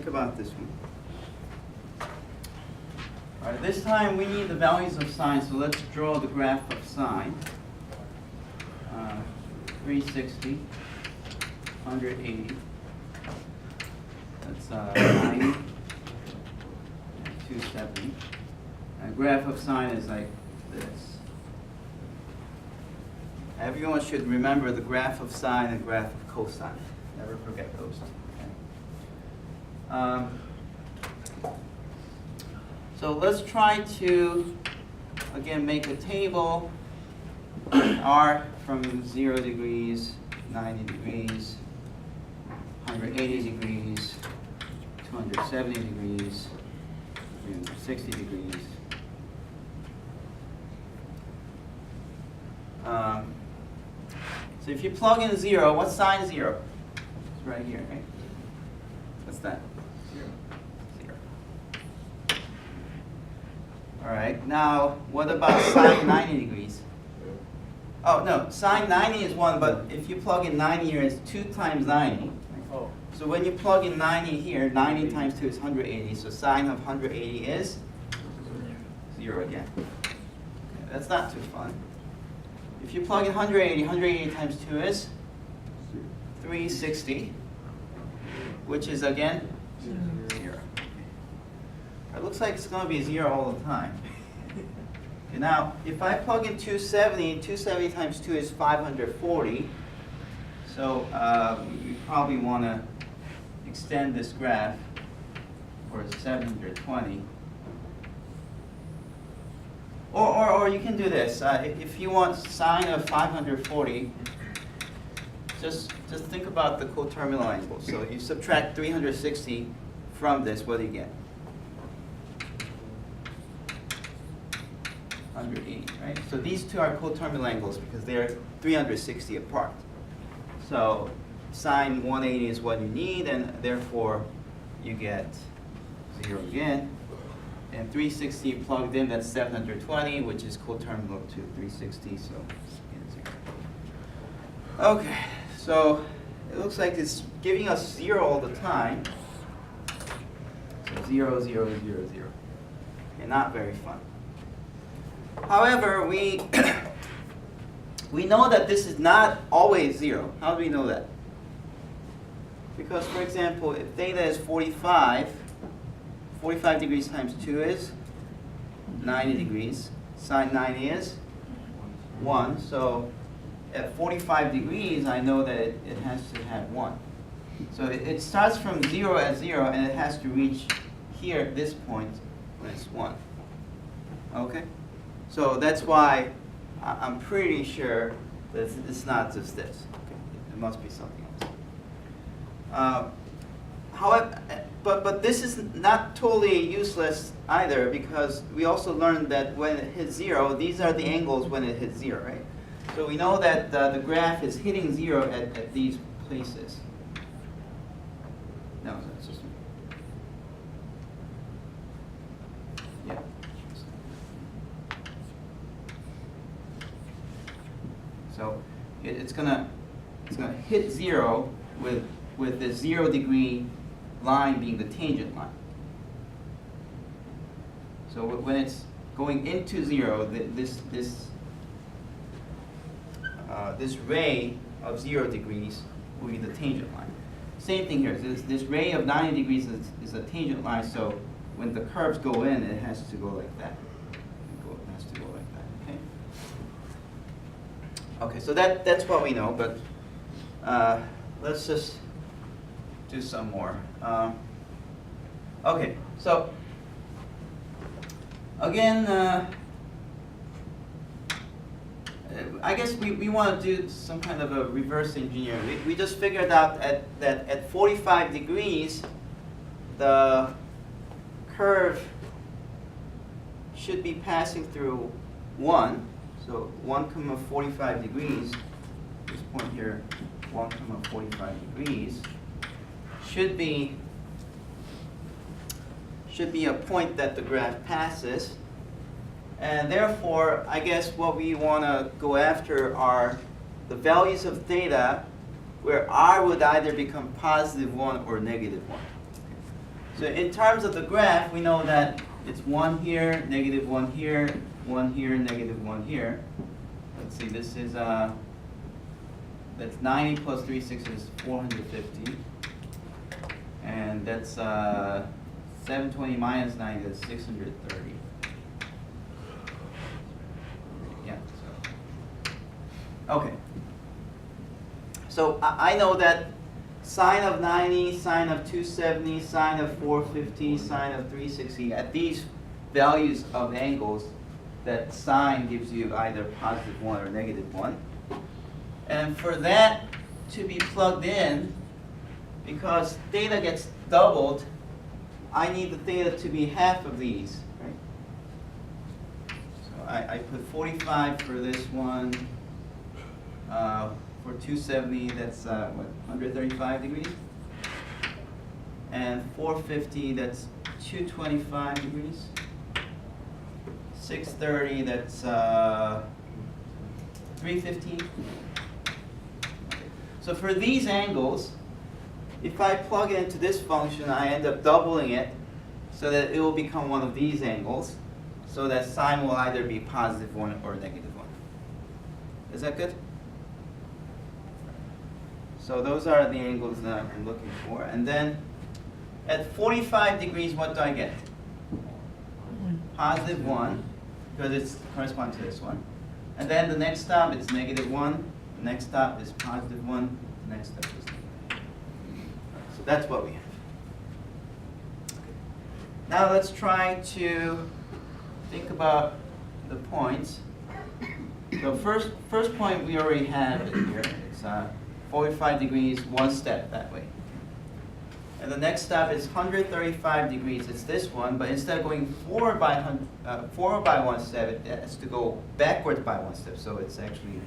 think about this one. All right, this time we need the values of sine, so let's draw the graph of sine. 360, 180. That's 90, 270. And graph of sine is like this. Everyone should remember the graph of sine and graph of cosine. Never forget those two. Okay? So let's try to, again, make a table. R from 0 degrees, 90 degrees, 180 degrees, 270 degrees, 360 degrees. So if you plug in 0, what's sine 0? It's right here, right? What's that? 0. All right, now what about sine 90 degrees? Oh, no, sine 90 is 1, but if you plug in 90 here, it's 2 times 90. Right? Oh. So when you plug in 90 here, 90 times 2 is 180, so sine of 180 is 0 again. Okay, that's not too fun. If you plug in 180 times 2 is 360, which is again 0. It looks like it's going to be 0 all the time. Okay, now, if I plug in 270 times 2 is 540. So we probably want to extend this graph for 720. Or you can do this. If you want sine of 540, just think about the coterminal angle. So you subtract 360 from this, what do you get? 180, right? So these two are coterminal angles because they're 360 apart. So sine 180 is what you need, and therefore you get 0 again. And 360 plugged in, that's 720, which is coterminal to 360, so it's 0. Okay, so it looks like it's giving us 0 all the time. So 0, 0, 0, 0. Okay, not very fun. However, we know that this is not always 0. How do we know that? Because, for example, if theta is 45 degrees times 2 is 90 degrees. Sine 90 is 1. So at 45 degrees, I know that it has to have 1. So it starts from 0 at 0, and it has to reach here at this point when it's 1. Okay? So that's why I'm pretty sure that it's not just this. Okay? It must be something else. However, but this is not totally useless either, because we also learned that when it hits 0, these are the angles when it hits 0, right? So we know that the graph is hitting 0 at these places. No, that's just yeah. So it's gonna hit 0 with the 0 degree line being the tangent line. So when it's going into 0, this ray of 0 degrees will be the tangent line. Same thing here. This ray of 90 degrees is a tangent line, so when the curves go in, it has to go like that. It has to go like that. Okay. Okay, so that's what we know, but let's just do some more. Okay, so again, I guess we want to do some kind of a reverse engineering. We just figured out that at 45 degrees, the curve should be passing through 1. So 1, 45 degrees, this point here, 1, 45 degrees, should be a point that the graph passes. And therefore, I guess what we want to go after are the values of theta where r would either become positive 1 or negative 1. So in terms of the graph, we know that it's 1 here, negative 1 here, 1 here, negative 1 here. Let's see, this is, that's 90 plus 360 is 450. And that's 720 minus 90, that's 630. Yeah, so. Okay. So I know that sine of 90, sine of 270, sine of 450, sine of 360, at these values of angles, that sine gives you either positive 1 or negative 1. And for that to be plugged in, because theta gets doubled, I need the theta to be half of these, right? So I put 45 for this one. For 270, that's what, 135 degrees? And 450, that's 225 degrees. 630, that's 315. So for these angles, if I plug it into this function, I end up doubling it so that it will become one of these angles, so that sine will either be positive 1 or negative 1. Is that good? So those are the angles that I'm looking for. And then at 45 degrees, what do I get? Positive 1, because it corresponds to this one. And then the next stop is negative 1. The next stop is positive 1. The next stop is negative 1. So that's what we have. Okay. Now let's try to think about the points. The first point we already have it here. It's 45 degrees, one step that way. And the next step is 135 degrees. It's this one, but instead of going forward by one step, it has to go backwards by one step. So it's actually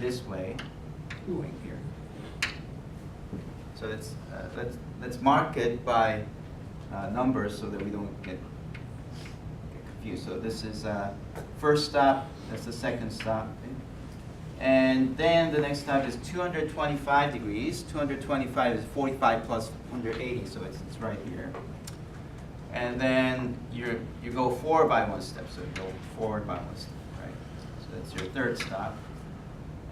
this way, going here. So let's mark it by numbers so that we don't get confused. So this is first stop. That's the second stop. Okay? And then the next stop is 225 degrees. 225 is 45 plus 180, so it's right here. And then you go forward by one step, so you go forward by one step, right? So that's your third stop.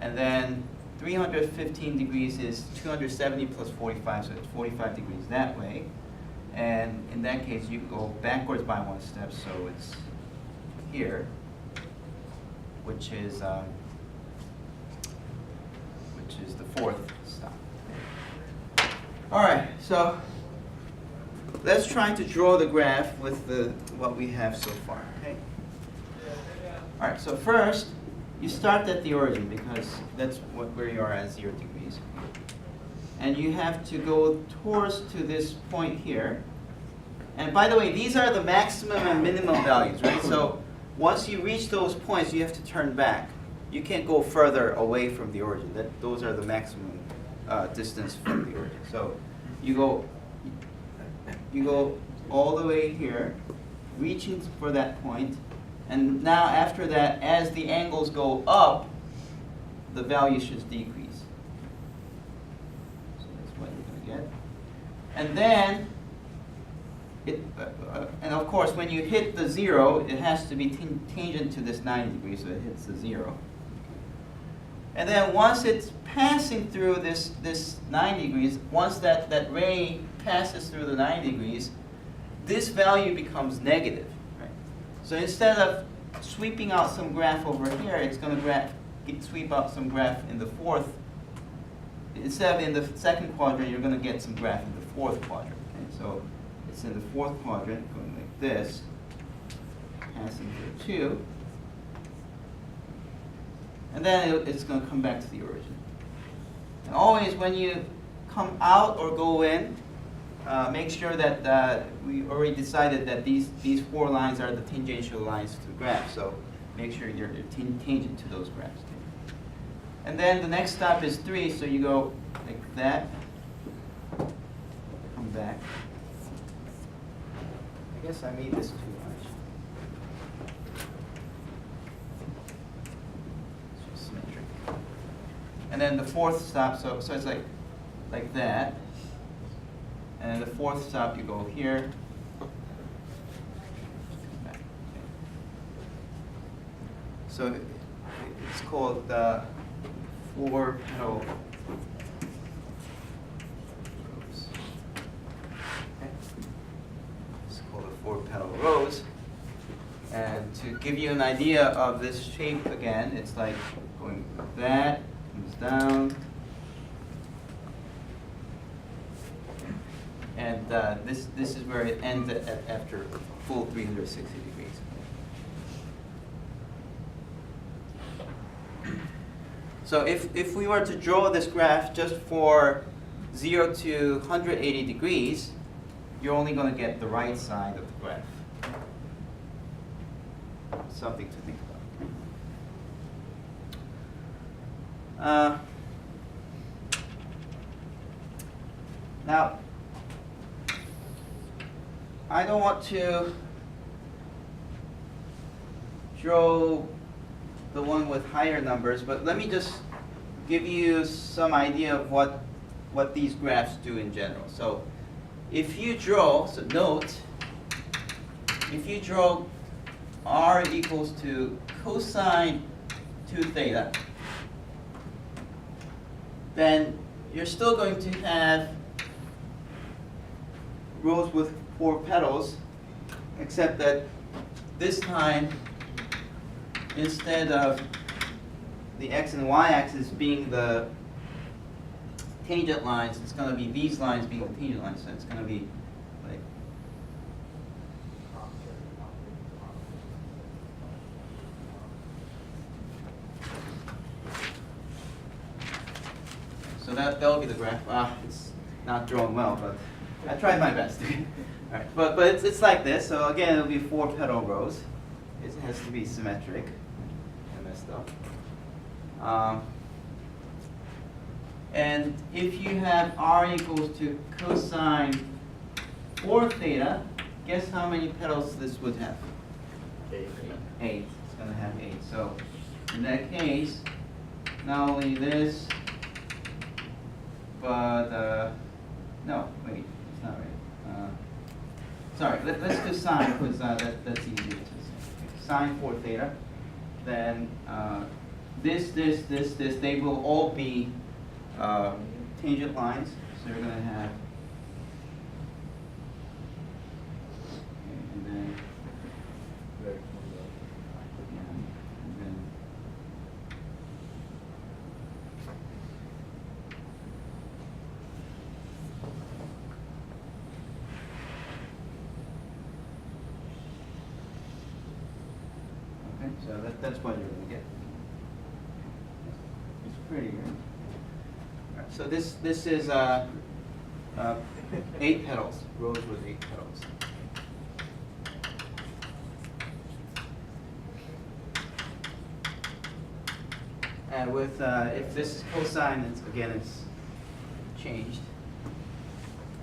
And then 315 degrees is 270 plus 45, so it's 45 degrees that way. And in that case, you go backwards by one step, so it's here, which is the fourth stop. All right, so let's try to draw the graph with what we have so far. Okay. All right. So first, you start at the origin because that's where you are at 0 degrees, and you have to go towards to this point here. And by the way, these are the maximum and minimum values, right? So once you reach those points, you have to turn back. You can't go further away from the origin. Those are the maximum distance from the origin. So you go all the way here, reaching for that point, and now after that, as the angles go up, the value should decrease. So that's what you're going to get. And then, and of course, when you hit the 0, it has to be tangent to this 90 degrees, so it hits the 0. And then once it's passing through this 90 degrees, once that get passes through the 90 degrees, this value becomes negative. Right? So instead of sweeping out some graph over here, it's going to sweep out some graph in the fourth. Instead of in the second quadrant, you're going to get some graph in the fourth quadrant. Okay? So it's in the fourth quadrant, going like this, passing through 2. And then it's going to come back to the origin. And always when you come out or go in, make sure that we already decided that these 4 lines are the tangential lines to the graph. So make sure you're tangent to those graphs. Okay? And then the next stop is 3, so you go like that, come back. I guess I made this too much. And then the fourth stop, so it's like that. And the fourth stop, you go here. So it's called the 4-petal rose. Okay. It's called a 4-petal rose. And to give you an idea of this shape again, it's like going like that, comes down. And this is where it ends after full 360 degrees. So if we were to draw this graph just for 0 to 180 degrees, you're only going to get the right side of the graph. Something to think about. Now, I don't want to draw the one with higher numbers, but let me just give you some idea of what these graphs do in general. So if you draw, so note, if you draw r equals to cosine 2 theta, then you're still going to have rows with 4 petals, except that this time, instead of the x and y axis being the tangent lines, it's going to be these lines being the tangent lines. So it's going to be like so that'll be the graph. It's not drawn well, but I tried my best. All right, but it's like this. So again, it'll be 4 petal rows. It has to be symmetric. I messed up. And if you have r equals to cosine 4 theta, guess how many petals this would have? 8. 8. It's going to have 8. So in that case, not only this, but no, wait, it's not right. Sorry, let's do sine, because that's easier to say. Sine 4 theta, then this, they will all be tangent lines. So you're going to have, and then, yeah, and then okay, so that's what you're going to get. It's pretty good. So this is 8 petals, rows with 8 petals. And with if this is cosine, it's changed.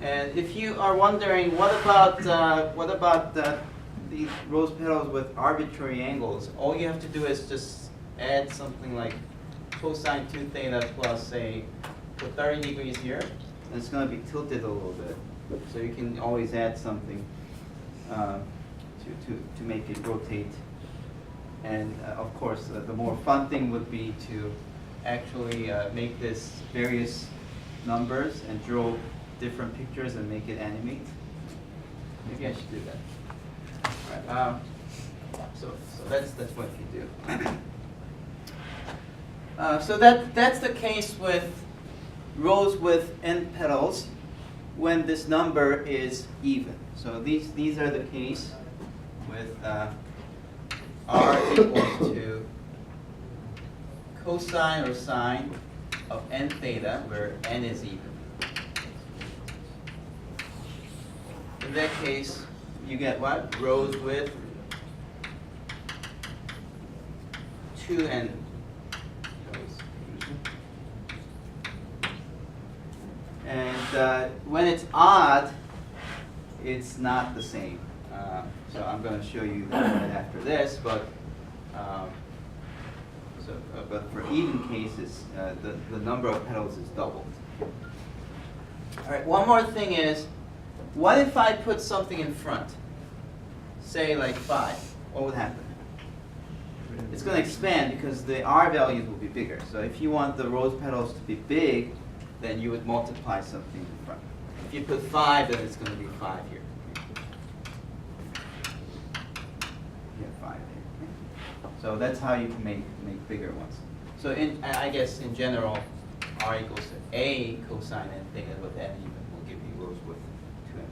And if you are wondering what about these rose petals with arbitrary angles, all you have to do is just add something like cosine 2 theta plus, say, for 30 degrees here, and it's going to be tilted a little bit. So you can always add something to make it rotate. And of course, the more fun thing would be to actually make this various numbers and draw different pictures and make it animate. Maybe I should do that. All right. So that's what you do. So that's the case with rows with n petals when this number is even. So these are the case with r equals to cosine or sine of n theta, where n is even. In that case, you get what? Rows with 2n. And when it's odd, it's not the same. So I'm going to show you that right after this, but but for even cases, the number of petals is doubled. All right, one more thing is, What if I put something in front? Say like 5. What would happen? It's going to expand because the R values will be bigger. So if you want the rose petals to be big, then you would multiply something in front. If you put 5, then it's going to be 5 here. Here, 5 here. Okay? So that's how you can make bigger ones. So I guess in general, R equals to A cosine n theta with n even will give you rows with 2n.